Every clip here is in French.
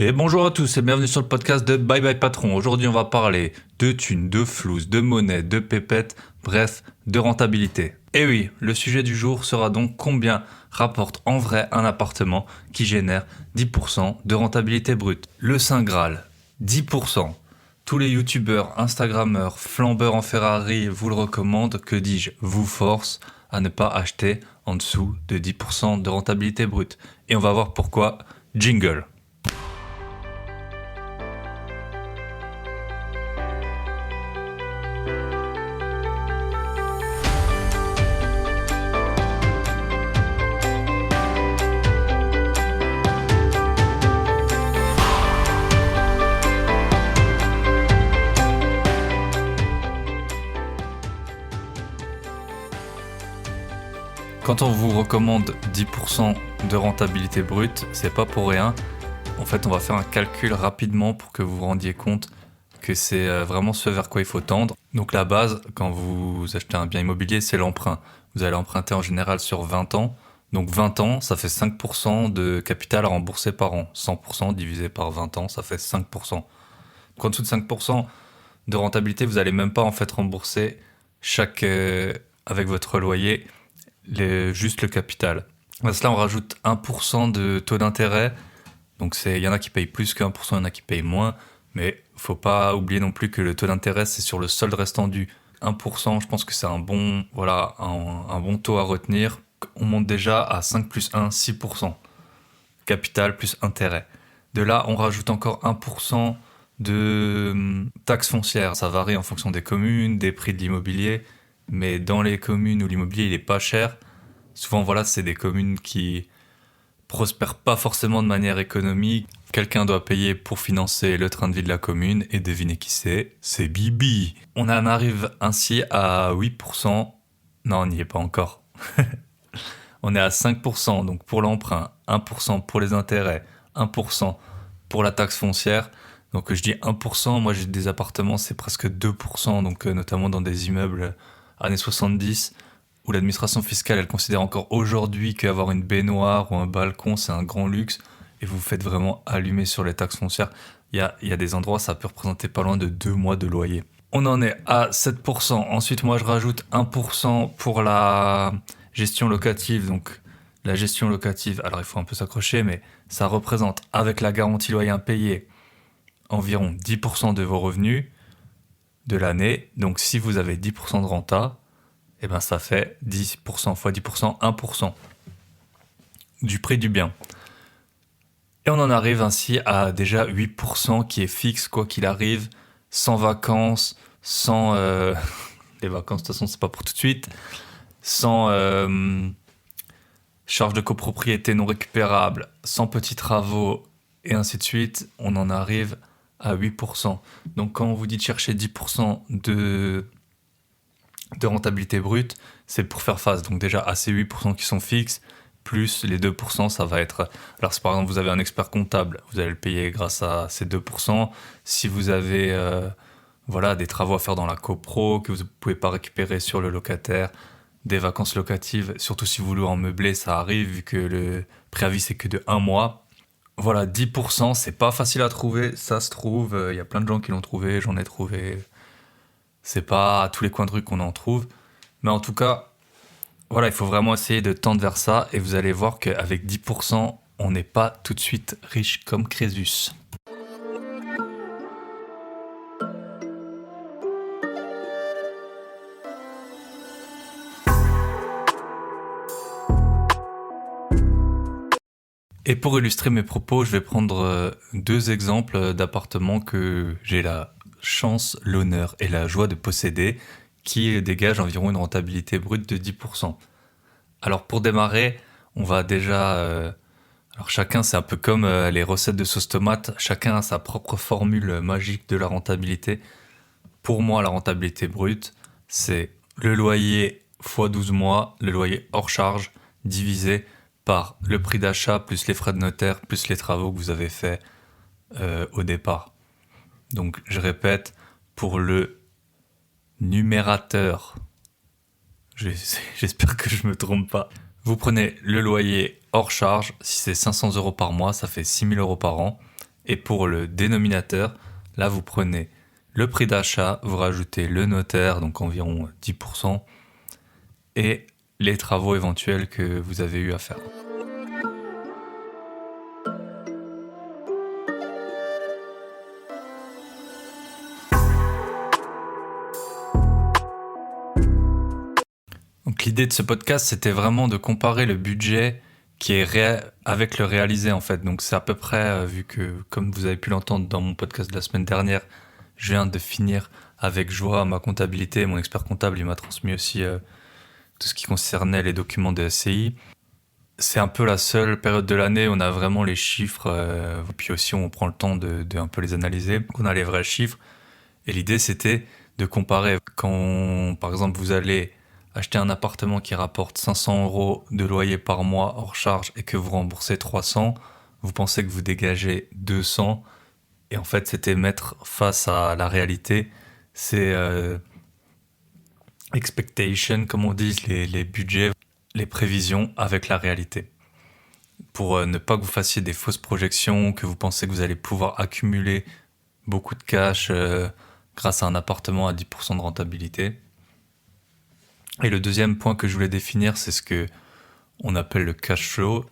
Et bonjour à tous et bienvenue sur le podcast de Bye Bye Patron. Aujourd'hui, on va parler de thunes, de flouze, de monnaie, de pépettes, bref, de rentabilité. Et oui, le sujet du jour sera donc combien rapporte en vrai un appartement qui génère 10% de rentabilité brute. Le Saint Graal, 10%. Tous les youtubeurs, instagrammeurs, flambeurs en Ferrari vous le recommandent, que dis-je, vous force à ne pas acheter en dessous de 10% de rentabilité brute. Et on va voir pourquoi. Jingle. Quand on vous recommande 10% de rentabilité brute, c'est pas pour rien. En fait, on va faire un calcul rapidement pour que vous vous rendiez compte que c'est vraiment ce vers quoi il faut tendre. Donc la base, quand vous achetez un bien immobilier, c'est l'emprunt. Vous allez emprunter en général sur 20 ans. Donc 20 ans, ça fait 5% de capital à rembourser par an. 100% divisé par 20 ans, ça fait 5%. Donc en dessous de 5% de rentabilité, vous n'allez même pas en fait rembourser avec votre loyer juste le capital. À cela, on rajoute 1% de taux d'intérêt. Donc il y en a qui payent plus que 1%, il y en a qui payent moins. Mais faut pas oublier non plus que le taux d'intérêt, c'est sur le solde restant dû. 1%, je pense que c'est un bon taux à retenir. On monte déjà à 5 plus 1, 6%. Capital plus intérêt. De là, on rajoute encore 1% de taxes foncières. Ça varie en fonction des communes, des prix de l'immobilier. Mais dans les communes où l'immobilier il est pas cher, souvent c'est des communes qui prospèrent pas forcément de manière économique. Quelqu'un doit payer pour financer le train de vie de la commune et devinez qui c'est Bibi. On en arrive ainsi à 8%. Non, on n'y est pas encore. On est à 5%, donc pour l'emprunt, 1% pour les intérêts, 1% pour la taxe foncière. Donc je dis 1%, moi j'ai des appartements, c'est presque 2%, donc notamment dans des immeubles années 70, où l'administration fiscale, elle considère encore aujourd'hui qu'avoir une baignoire ou un balcon, c'est un grand luxe, et vous vous faites vraiment allumer sur les taxes foncières. Il y a des endroits, ça peut représenter pas loin de 2 mois de loyer. On en est à 7%. Ensuite, moi, je rajoute 1% pour la gestion locative. Donc, la gestion locative, alors il faut un peu s'accrocher, mais ça représente, avec la garantie loyer impayé, environ 10% de vos revenus de l'année. Donc si vous avez 10% de renta, eh ben ça fait 10% x 10%, 1% du prix du bien. Et on en arrive ainsi à déjà 8% qui est fixe quoi qu'il arrive, sans vacances, sans... les vacances de toute façon c'est pas pour tout de suite, sans charges de copropriété non récupérables, sans petits travaux, et ainsi de suite, on en arrive à 8%. Donc quand on vous dit de chercher 10% de rentabilité brute, c'est pour faire face. Donc déjà à ces 8% qui sont fixes, plus les 2%, ça va être... Alors si par exemple vous avez un expert comptable, vous allez le payer grâce à ces 2%. Si vous avez des travaux à faire dans la copro, que vous ne pouvez pas récupérer sur le locataire, des vacances locatives, surtout si vous louez en meublé, ça arrive, vu que le préavis c'est que de 1 mois. Voilà, 10%, c'est pas facile à trouver, ça se trouve, y a plein de gens qui l'ont trouvé, j'en ai trouvé. C'est pas à tous les coins de rue qu'on en trouve. Mais en tout cas, il faut vraiment essayer de tendre vers ça, et vous allez voir qu'avec 10%, on n'est pas tout de suite riche comme Crésus. Et pour illustrer mes propos, je vais prendre 2 exemples d'appartements que j'ai la chance, l'honneur et la joie de posséder, qui dégagent environ une rentabilité brute de 10%. Alors pour démarrer, on va déjà... alors chacun, c'est un peu comme les recettes de sauce tomate, chacun a sa propre formule magique de la rentabilité. Pour moi, la rentabilité brute, c'est le loyer x 12 mois, le loyer hors charge, divisé par le prix d'achat plus les frais de notaire plus les travaux que vous avez faits au départ. Donc je répète, pour le numérateur, j'espère que je me trompe pas, vous prenez le loyer hors charge, si c'est 500 € par mois, ça fait 6 000 € par an, Et pour le dénominateur, là vous prenez le prix d'achat, vous rajoutez le notaire, donc environ 10%, et les travaux éventuels que vous avez eu à faire. Donc l'idée de ce podcast, c'était vraiment de comparer le budget qui est avec le réalisé en fait. Donc c'est à peu près, vu que comme vous avez pu l'entendre dans mon podcast de la semaine dernière, je viens de finir avec joie ma comptabilité. Mon expert comptable, il m'a transmis aussi tout ce qui concernait les documents de SCI. C'est un peu la seule période de l'année où on a vraiment les chiffres, puis aussi on prend le temps de un peu les analyser. Donc on a les vrais chiffres. Et l'idée c'était de comparer quand, par exemple, vous allez acheter un appartement qui rapporte 500 € de loyer par mois hors charge et que vous remboursez 300, vous pensez que vous dégagez 200. Et en fait, c'était mettre face à la réalité. C'est expectation, comme on dit, les budgets, les prévisions avec la réalité. Pour ne pas que vous fassiez des fausses projections, que vous pensez que vous allez pouvoir accumuler beaucoup de cash grâce à un appartement à 10% de rentabilité. Et le deuxième point que je voulais définir, c'est ce que on appelle le cash flow.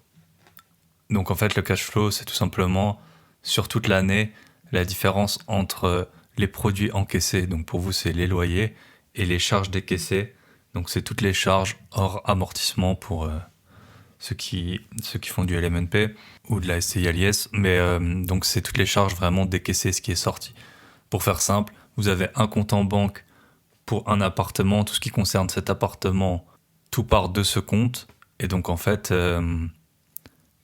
Donc en fait, le cash flow, c'est tout simplement sur toute l'année la différence entre les produits encaissés, donc pour vous c'est les loyers, et les charges décaissées, donc c'est toutes les charges hors amortissement pour ceux qui font du LMNP ou de la SCI à l'IS, mais donc c'est toutes les charges vraiment décaissées, ce qui est sorti. Pour faire simple, vous avez un compte en banque pour un appartement, tout ce qui concerne cet appartement, tout part de ce compte. Et donc en fait,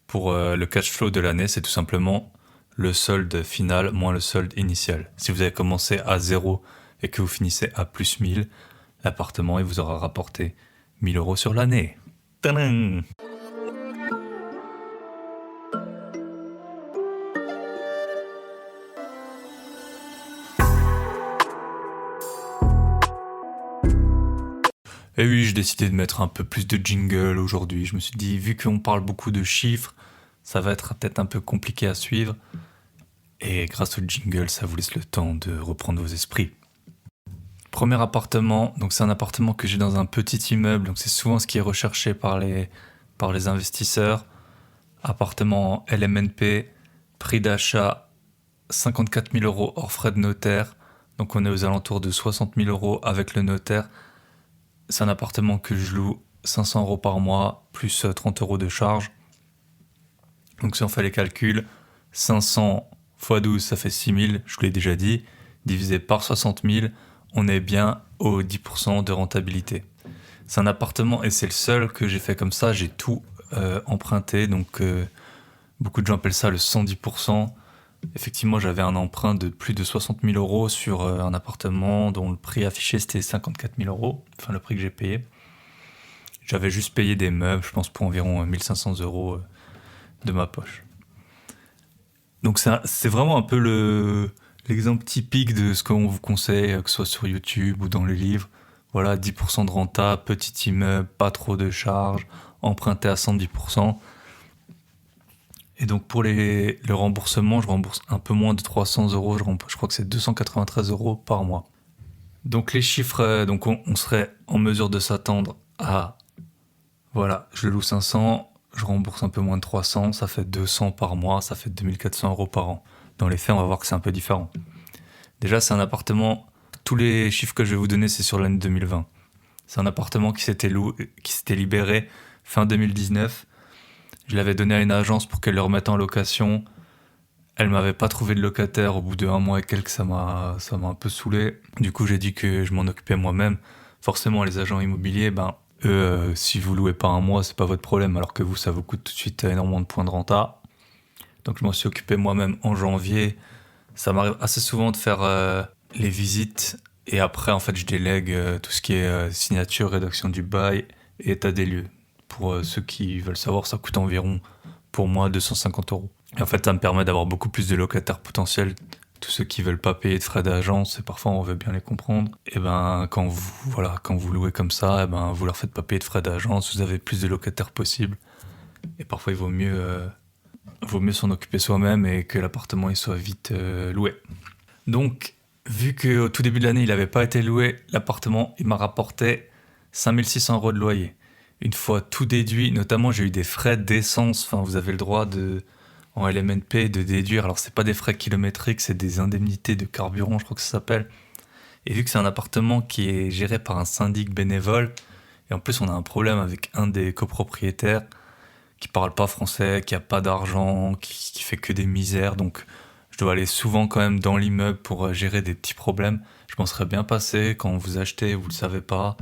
pour le cash flow de l'année, c'est tout simplement le solde final moins le solde initial. Si vous avez commencé à 0 et que vous finissez à plus 1000, l'appartement il vous aura rapporté 1000 € sur l'année. Tadam! Et oui, j'ai décidé de mettre un peu plus de jingle aujourd'hui. Je me suis dit, vu qu'on parle beaucoup de chiffres, ça va être peut-être un peu compliqué à suivre. Et grâce au jingle, ça vous laisse le temps de reprendre vos esprits. Premier appartement, donc c'est un appartement que j'ai dans un petit immeuble, donc c'est souvent ce qui est recherché par les investisseurs. Appartement LMNP, prix d'achat 54 000 € hors frais de notaire. Donc on est aux alentours de 60 000 € avec le notaire. C'est un appartement que je loue 500 € par mois, plus 30 € de charge. Donc si on fait les calculs, 500 x 12, ça fait 6 000, je vous l'ai déjà dit. Divisé par 60 000, on est bien aux 10% de rentabilité. C'est un appartement et c'est le seul que j'ai fait comme ça. J'ai tout emprunté, donc beaucoup de gens appellent ça le 110%. Effectivement, j'avais un emprunt de plus de 60 000 € sur un appartement dont le prix affiché c'était 54 000 €, enfin le prix que j'ai payé. J'avais juste payé des meubles, je pense pour environ 1500 € de ma poche. Donc c'est vraiment un peu l'exemple typique de ce qu'on vous conseille, que ce soit sur YouTube ou dans les livres. Voilà, 10% de renta, petit immeuble, pas trop de charges, emprunté à 110%. Et donc pour le remboursement, je rembourse un peu moins de 300 €, je crois que c'est 293 € par mois. Donc les chiffres, donc on serait en mesure de s'attendre à, voilà, je loue 500, je rembourse un peu moins de 300, ça fait 200 par mois, ça fait 2400 € par an. Dans les faits, on va voir que c'est un peu différent. Déjà, c'est un appartement, tous les chiffres que je vais vous donner, c'est sur l'année 2020. C'est un appartement qui s'était libéré fin 2019. Je l'avais donné à une agence pour qu'elle le remette en location. Elle m'avait pas trouvé de locataire au bout de 1 mois et quelques, ça m'a un peu saoulé. Du coup, j'ai dit que je m'en occupais moi-même. Forcément, les agents immobiliers, eux, si vous louez pas 1 mois, c'est pas votre problème, alors que vous, ça vous coûte tout de suite énormément de points de renta. Donc je m'en suis occupé moi-même en janvier. Ça m'arrive assez souvent de faire les visites et après, en fait, je délègue tout ce qui est signature, rédaction du bail et état des lieux. Pour ceux qui veulent savoir, ça coûte environ, pour moi, 250 €. Et en fait, ça me permet d'avoir beaucoup plus de locataires potentiels. Tous ceux qui veulent pas payer de frais d'agence, et parfois on veut bien les comprendre. Et quand vous louez comme ça, vous leur faites pas payer de frais d'agence, vous avez plus de locataires possibles. Et parfois, il vaut mieux vaut mieux s'en occuper soi-même et que l'appartement il soit vite loué. Donc, vu qu'au tout début de l'année, il n'avait pas été loué, l'appartement, il m'a rapporté 5 600 € de loyer. Une fois tout déduit, notamment j'ai eu des frais d'essence, enfin vous avez le droit en LMNP de déduire, alors c'est pas des frais kilométriques, c'est des indemnités de carburant, je crois que ça s'appelle. Et vu que c'est un appartement qui est géré par un syndic bénévole, et en plus on a un problème avec un des copropriétaires qui parle pas français, qui a pas d'argent, qui fait que des misères, donc je dois aller souvent quand même dans l'immeuble pour gérer des petits problèmes. Je m'en serais bien passé quand vous achetez, vous le savez pas.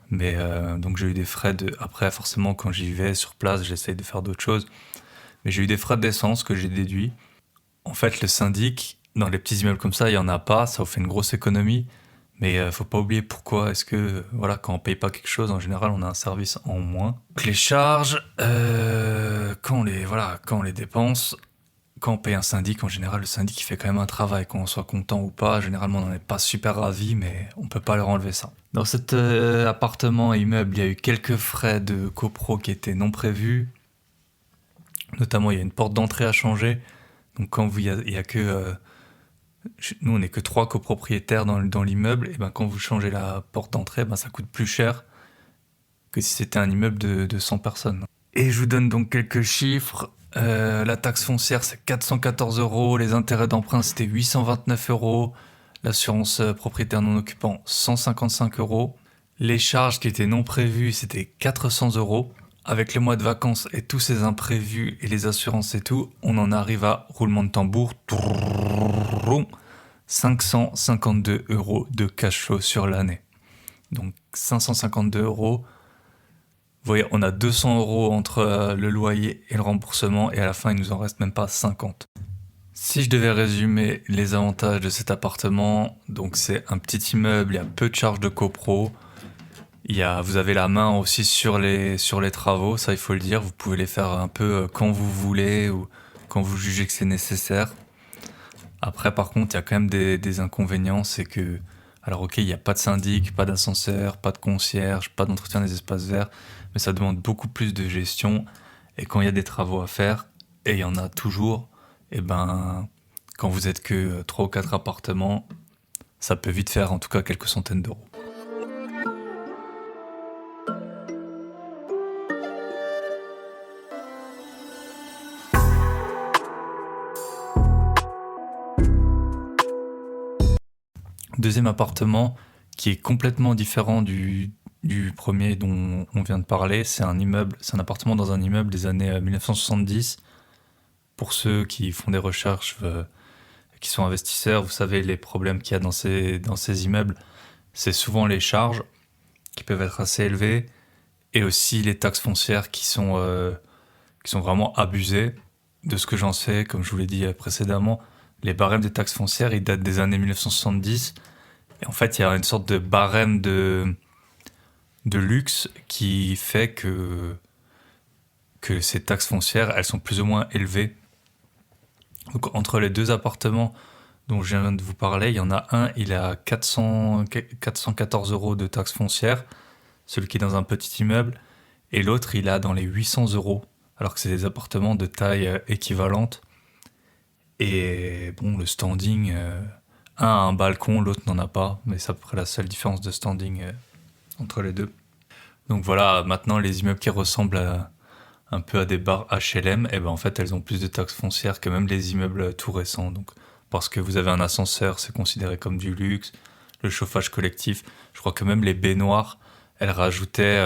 Mais donc j'ai eu des frais de... Après forcément quand j'y vais sur place, j'essaye de faire d'autres choses. Mais j'ai eu des frais d'essence que j'ai déduits. En fait le syndic, dans les petits immeubles comme ça, il y en a pas, ça vous fait une grosse économie. Mais faut pas oublier pourquoi est-ce que voilà, quand on paye pas quelque chose, en général on a un service en moins. Donc les charges, quand on les dépense, quand on paye un syndic, en général, le syndic il fait quand même un travail, qu'on soit content ou pas. Généralement, on n'en est pas super ravi, mais on peut pas leur enlever ça. Dans cet appartement immeuble, il y a eu quelques frais de copro qui étaient non prévus. Notamment, il y a une porte d'entrée à changer. Donc, quand il y a que nous, on n'est que 3 copropriétaires dans l'immeuble, et ben quand vous changez la porte d'entrée, ben ça coûte plus cher que si c'était un immeuble de 100 personnes. Et je vous donne donc quelques chiffres. La taxe foncière, c'est 414 €. Les intérêts d'emprunt, c'était 829 €. L'assurance propriétaire non occupant, 155 €. Les charges qui étaient non prévues, c'était 400 €. Avec les mois de vacances et tous ces imprévus et les assurances et tout, on en arrive à, roulement de tambour, 552 € de cash flow sur l'année. Donc 552 €. Vous voyez, on a 200 € entre le loyer et le remboursement, et à la fin, il nous en reste même pas 50. Si je devais résumer les avantages de cet appartement, donc c'est un petit immeuble, il y a peu de charges de copro, vous avez la main aussi sur les travaux, ça il faut le dire, vous pouvez les faire un peu quand vous voulez ou quand vous jugez que c'est nécessaire. Après, par contre, il y a quand même des inconvénients, c'est que, alors ok, il n'y a pas de syndic, pas d'ascenseur, pas de concierge, pas d'entretien des espaces verts, mais ça demande beaucoup plus de gestion. Et quand il y a des travaux à faire, et il y en a toujours, et ben, quand vous êtes que 3 ou 4 appartements, ça peut vite faire en tout cas quelques centaines d'euros. Deuxième appartement qui est complètement différent du premier dont on vient de parler, c'est un appartement dans un immeuble des années 1970. Pour ceux qui font des recherches, qui sont investisseurs, vous savez les problèmes qu'il y a dans ces immeubles, c'est souvent les charges qui peuvent être assez élevées et aussi les taxes foncières qui sont vraiment abusées. De ce que j'en sais, comme je vous l'ai dit précédemment, les barèmes des taxes foncières, ils datent des années 1970. Et en fait, il y a une sorte de barème de luxe qui fait que ces taxes foncières, elles sont plus ou moins élevées. Donc, entre les deux appartements dont je viens de vous parler, il y en a un, il a 414 € de taxes foncières, celui qui est dans un petit immeuble, et l'autre, il a dans les 800 €, alors que c'est des appartements de taille équivalente. Et bon, le standing, un a un balcon, l'autre n'en a pas, mais c'est à peu près la seule différence de standing entre les deux. Donc voilà, maintenant les immeubles qui ressemblent un peu à des bars HLM, et ben en fait elles ont plus de taxes foncières que même les immeubles tout récents. Donc parce que vous avez un ascenseur, c'est considéré comme du luxe, le chauffage collectif, je crois que même les baignoires, elles rajoutaient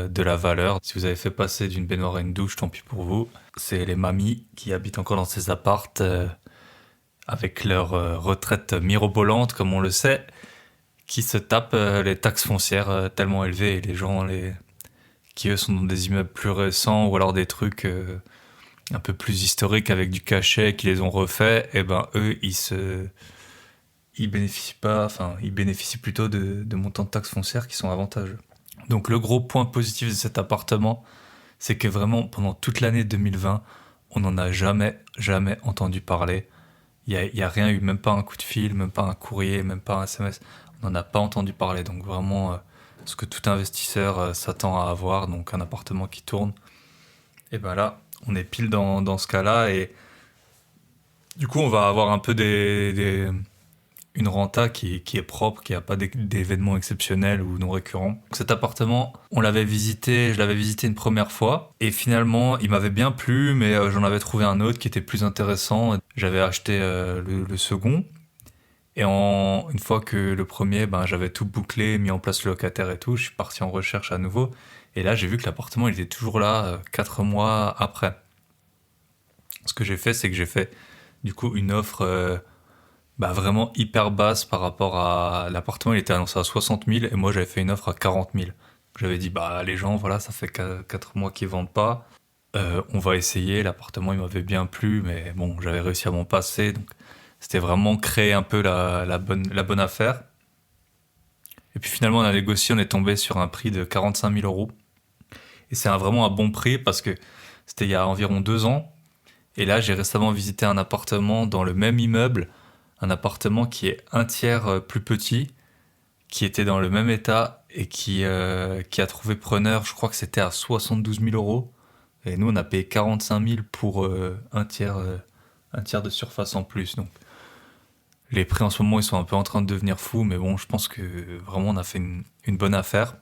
de la valeur. Si vous avez fait passer d'une baignoire à une douche, tant pis pour vous. C'est les mamies qui habitent encore dans ces appartes avec leur retraite mirobolante, comme on le sait, qui se tapent les taxes foncières tellement élevées, et les gens qui eux sont dans des immeubles plus récents ou alors des trucs un peu plus historiques avec du cachet qui les ont refaits, et ben eux ils bénéficient pas, enfin ils bénéficient plutôt de montants de taxes foncières qui sont avantageux. Donc le gros point positif de cet appartement, c'est que vraiment pendant toute l'année 2020, on n'en a jamais entendu parler. Il y a rien eu, même pas un coup de fil, même pas un courrier, même pas un SMS. On n'en a pas entendu parler. Donc vraiment, ce que tout investisseur s'attend à avoir, donc un appartement qui tourne. Et ben là, On est pile dans ce cas-là et du coup, on va avoir un peu une renta qui est propre, qui n'a pas d'événements exceptionnels ou non récurrents. Cet appartement, je l'avais visité une première fois et finalement, il m'avait bien plu, mais j'en avais trouvé un autre qui était plus intéressant. J'avais acheté le second et une fois que le premier, j'avais tout bouclé, mis en place le locataire et tout, je suis parti en recherche à nouveau et là, j'ai vu que l'appartement, il était toujours là 4 mois après. Ce que j'ai fait, c'est que j'ai fait du coup une offre vraiment hyper basse par rapport à l'appartement. Il était annoncé à 60 000 et moi j'avais fait une offre à 40 000. J'avais dit les gens, voilà, ça fait 4 mois qu'ils vendent pas. On va essayer. L'appartement il m'avait bien plu, mais bon, j'avais réussi à m'en passer, donc c'était vraiment créer un peu la bonne affaire. Et puis finalement on a négocié, on est tombé sur un prix de 45 000 euros. Et c'est vraiment un bon prix parce que c'était il y a environ 2 ans. Et là j'ai récemment visité un appartement dans le même immeuble, un appartement qui est un tiers plus petit, qui était dans le même état et qui a trouvé preneur, je crois que c'était à 72 000 euros. Et nous, on a payé 45 000 pour un tiers de surface en plus. Donc, les prix en ce moment, ils sont un peu en train de devenir fous, mais bon, je pense que vraiment, on a fait une bonne affaire.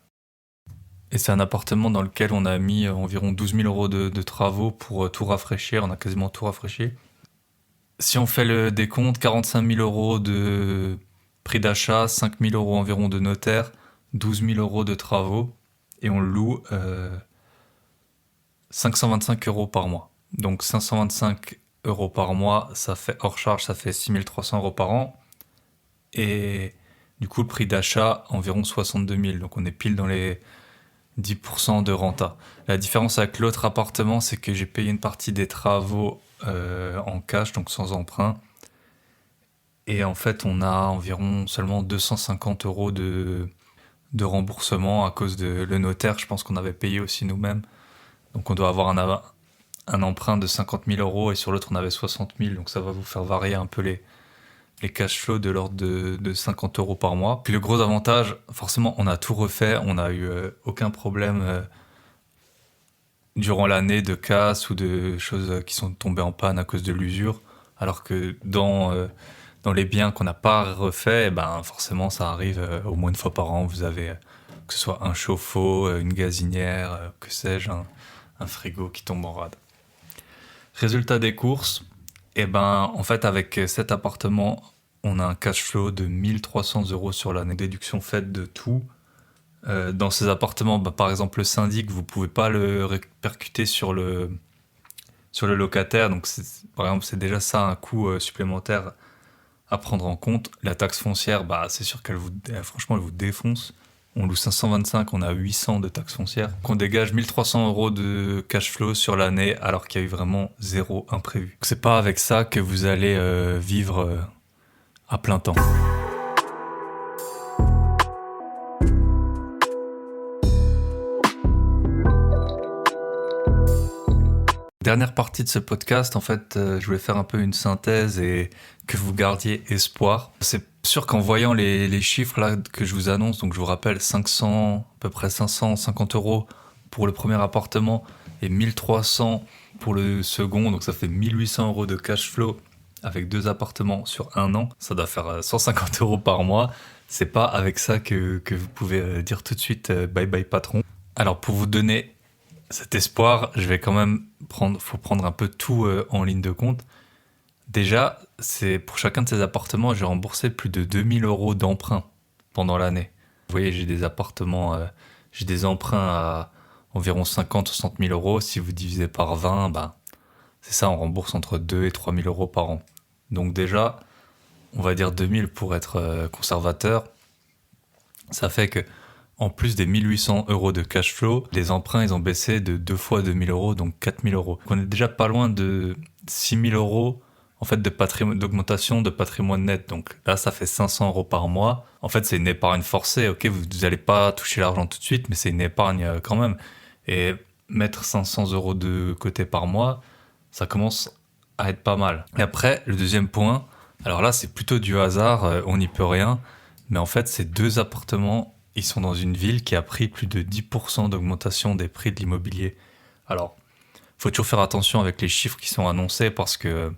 Et c'est un appartement dans lequel on a mis environ 12 000 euros de travaux pour tout rafraîchir. On a quasiment tout rafraîchi. Si on fait le décompte, 45 000 euros de prix d'achat, 5 000 euros environ de notaire, 12 000 euros de travaux, et on loue 525 euros par mois. Donc 525 euros par mois, ça fait hors charge, ça fait 6 300 euros par an. Et du coup, le prix d'achat, environ 62 000. Donc on est pile dans les 10% de renta. La différence avec l'autre appartement, c'est que j'ai payé une partie des travaux en cash, donc sans emprunt. Et en fait, on a environ seulement 250 euros de remboursement à cause de le notaire. Je pense qu'on avait payé aussi nous-mêmes. Donc on doit avoir un emprunt de 50 000 euros et sur l'autre on avait 60 000. Donc ça va vous faire varier un peu les cash flows de l'ordre de 50 euros par mois. Puis le gros avantage, forcément, on a tout refait. On n'a eu aucun problème durant l'année de casse ou de choses qui sont tombées en panne à cause de l'usure. Alors que dans les biens qu'on n'a pas refait, forcément ça arrive au moins une fois par an. Vous avez que ce soit un chauffe-eau, une gazinière, que sais-je, un frigo qui tombe en rade. Résultat des courses, en fait avec cet appartement, on a un cash flow de 1 300 euros sur l'année. Déduction faite de tout. Dans ces appartements, par exemple le syndic, vous pouvez pas le répercuter sur le locataire. Donc par exemple c'est déjà ça un coût supplémentaire à prendre en compte. La taxe foncière, c'est sûr franchement elle vous défonce. On loue 525, on a 800 de taxes foncières. On dégage 1 300 euros de cash flow sur l'année alors qu'il y a eu vraiment zéro imprévu. C'est pas avec ça que vous allez vivre à plein temps. Dernière partie de ce podcast, en fait, je voulais faire un peu une synthèse et que vous gardiez espoir. C'est sûr qu'en voyant les chiffres là que je vous annonce, donc je vous rappelle à peu près 550 euros pour le premier appartement et 1300 pour le second, donc ça fait 1800 euros de cash flow avec 2 appartements sur 1 an. Ça doit faire 150 euros par mois. C'est pas avec ça que vous pouvez dire tout de suite bye bye patron. Alors pour vous donner cet espoir, je vais quand même faut prendre un peu tout en ligne de compte. Déjà, c'est pour chacun de ces appartements, j'ai remboursé plus de 2000 euros d'emprunt pendant l'année. Vous voyez, j'ai des appartements, j'ai des emprunts à environ 50-60 000 euros. Si vous divisez par 20, c'est ça, on rembourse entre 2 et 3 000 euros par an. Donc déjà, on va dire 2000 pour être conservateur. Ça fait que en plus des 1800 euros de cash flow, les emprunts, ils ont baissé de 2 fois 2000 euros, donc 4000 euros. Donc on est déjà pas loin de 6000 euros en fait, d'augmentation de patrimoine net. Donc là, ça fait 500 euros par mois. En fait, c'est une épargne forcée. Ok, vous n'allez pas toucher l'argent tout de suite, mais c'est une épargne quand même. Et mettre 500 euros de côté par mois, ça commence à être pas mal. Et après, le deuxième point, alors là, c'est plutôt du hasard, on n'y peut rien. Mais en fait, ces 2 appartements, ils sont dans une ville qui a pris plus de 10% d'augmentation des prix de l'immobilier. Alors, faut toujours faire attention avec les chiffres qui sont annoncés parce que,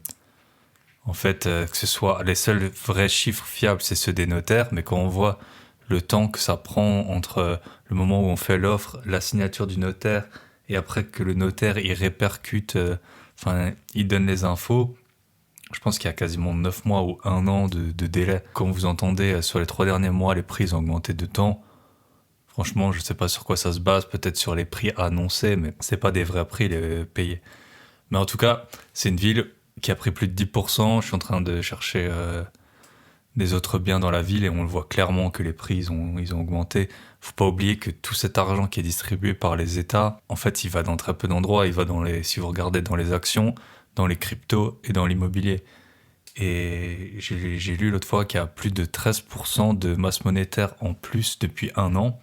en fait, que ce soit les seuls vrais chiffres fiables, c'est ceux des notaires, mais quand on voit le temps que ça prend entre le moment où on fait l'offre, la signature du notaire, et après que le notaire il répercute, il donne les infos, je pense qu'il y a quasiment 9 mois ou 1 an de délai. Comme vous entendez, sur les 3 derniers mois, les prix ont augmenté de temps. Franchement, je sais pas sur quoi ça se base, peut-être sur les prix annoncés, mais c'est pas des vrais prix les payés. Mais en tout cas, c'est une ville qui a pris plus de 10%. Je suis en train de chercher des autres biens dans la ville et on le voit clairement que les prix ils ont augmenté. Faut pas oublier que tout cet argent qui est distribué par les États, en fait, il va dans très peu d'endroits. Il va si vous regardez dans les actions, dans les cryptos et dans l'immobilier. Et j'ai lu l'autre fois qu'il y a plus de 13% de masse monétaire en plus depuis 1 an.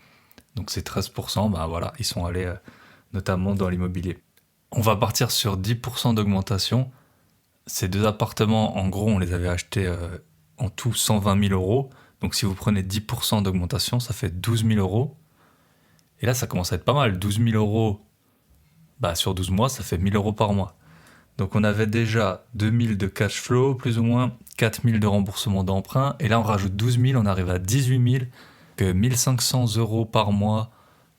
Donc ces 13%, voilà, ils sont allés notamment dans l'immobilier. On va partir sur 10% d'augmentation. Ces 2 appartements, en gros, on les avait achetés en tout 120 000 euros. Donc si vous prenez 10% d'augmentation, ça fait 12 000 euros. Et là, ça commence à être pas mal. 12 000 euros sur 12 mois, ça fait 1 000 euros par mois. Donc on avait déjà 2 000 de cash flow, plus ou moins 4 000 de remboursement d'emprunt. Et là, on rajoute 12 000, on arrive à 18 000. Que 1 500 euros par mois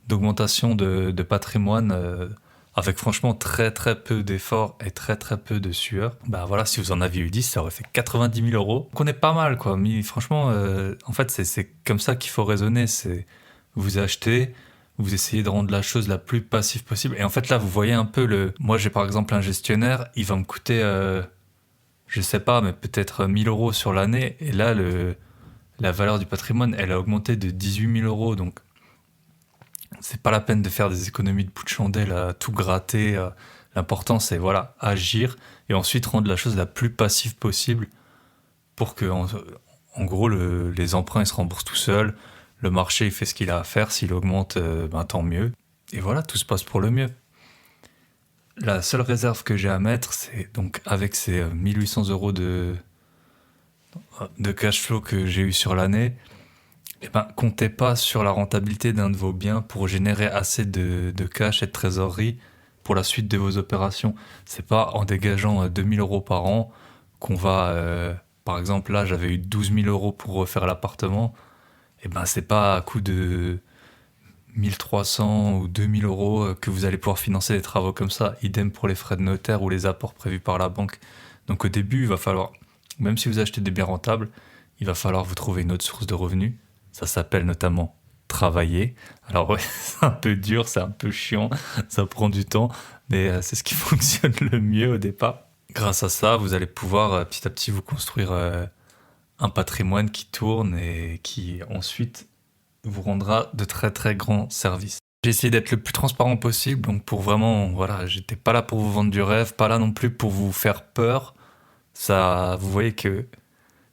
d'augmentation de patrimoine avec franchement très très peu d'efforts et très très peu de sueur. Voilà, si vous en aviez eu 10, ça aurait fait 90 000 euros. Donc on est pas mal quoi, mais franchement, en fait c'est comme ça qu'il faut raisonner, c'est vous achetez, vous essayez de rendre la chose la plus passive possible. Et en fait là, vous voyez un peu moi j'ai par exemple un gestionnaire, il va me coûter, je sais pas, mais peut-être 1 000 euros sur l'année, et là la valeur du patrimoine, elle a augmenté de 18 000 euros, donc c'est pas la peine de faire des économies de bout de chandelle à tout gratter. L'important, c'est agir et ensuite rendre la chose la plus passive possible pour que, en gros, les emprunts ils se remboursent tout seuls. Le marché il fait ce qu'il a à faire. S'il augmente, tant mieux. Et voilà, tout se passe pour le mieux. La seule réserve que j'ai à mettre, c'est donc avec ces 1 800 euros de cash flow que j'ai eu sur l'année, comptez pas sur la rentabilité d'un de vos biens pour générer assez de cash et de trésorerie pour la suite de vos opérations. C'est pas en dégageant 2 000 euros par an qu'on va... par exemple, là, j'avais eu 12 000 euros pour refaire l'appartement. C'est pas à coût de 1 300 ou 2 000 euros que vous allez pouvoir financer des travaux comme ça. Idem pour les frais de notaire ou les apports prévus par la banque. Donc au début, il va falloir... Même si vous achetez des biens rentables, il va falloir vous trouver une autre source de revenus. Ça s'appelle notamment travailler. Alors ouais, c'est un peu dur, c'est un peu chiant, ça prend du temps, mais c'est ce qui fonctionne le mieux au départ. Grâce à ça, vous allez pouvoir petit à petit vous construire un patrimoine qui tourne et qui ensuite vous rendra de très très grands services. J'ai essayé d'être le plus transparent possible, donc pour vraiment, j'étais pas là pour vous vendre du rêve, pas là non plus pour vous faire peur. Ça, vous voyez que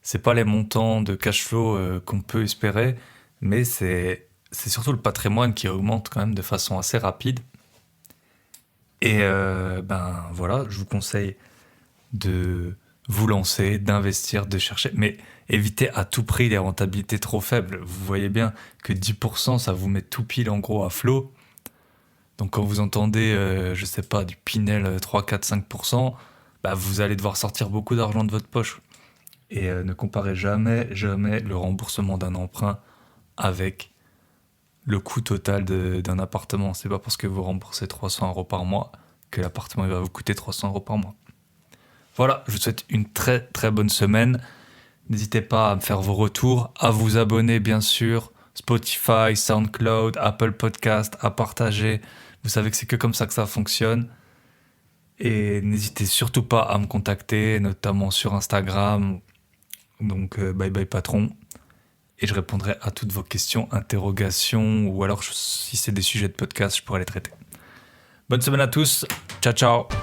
c'est pas les montants de cash flow qu'on peut espérer, mais c'est surtout le patrimoine qui augmente quand même de façon assez rapide. Et je vous conseille de vous lancer, d'investir, de chercher, mais évitez à tout prix les rentabilités trop faibles. Vous voyez bien que 10%, ça vous met tout pile en gros à flot. Donc quand vous entendez, du Pinel 3, 4, 5%, vous allez devoir sortir beaucoup d'argent de votre poche. Et ne comparez jamais le remboursement d'un emprunt avec le coût total d'un appartement. C'est pas parce que vous remboursez 300 euros par mois que l'appartement il va vous coûter 300 euros par mois. Voilà, je vous souhaite une très très bonne semaine. N'hésitez pas à me faire vos retours, à vous abonner bien sûr, Spotify, SoundCloud, Apple Podcast, à partager. Vous savez que c'est que comme ça que ça fonctionne. Et n'hésitez surtout pas à me contacter, notamment sur Instagram. Donc bye bye patron. Et je répondrai à toutes vos questions, interrogations, ou alors si c'est des sujets de podcast, je pourrai les traiter. Bonne semaine à tous. Ciao ciao.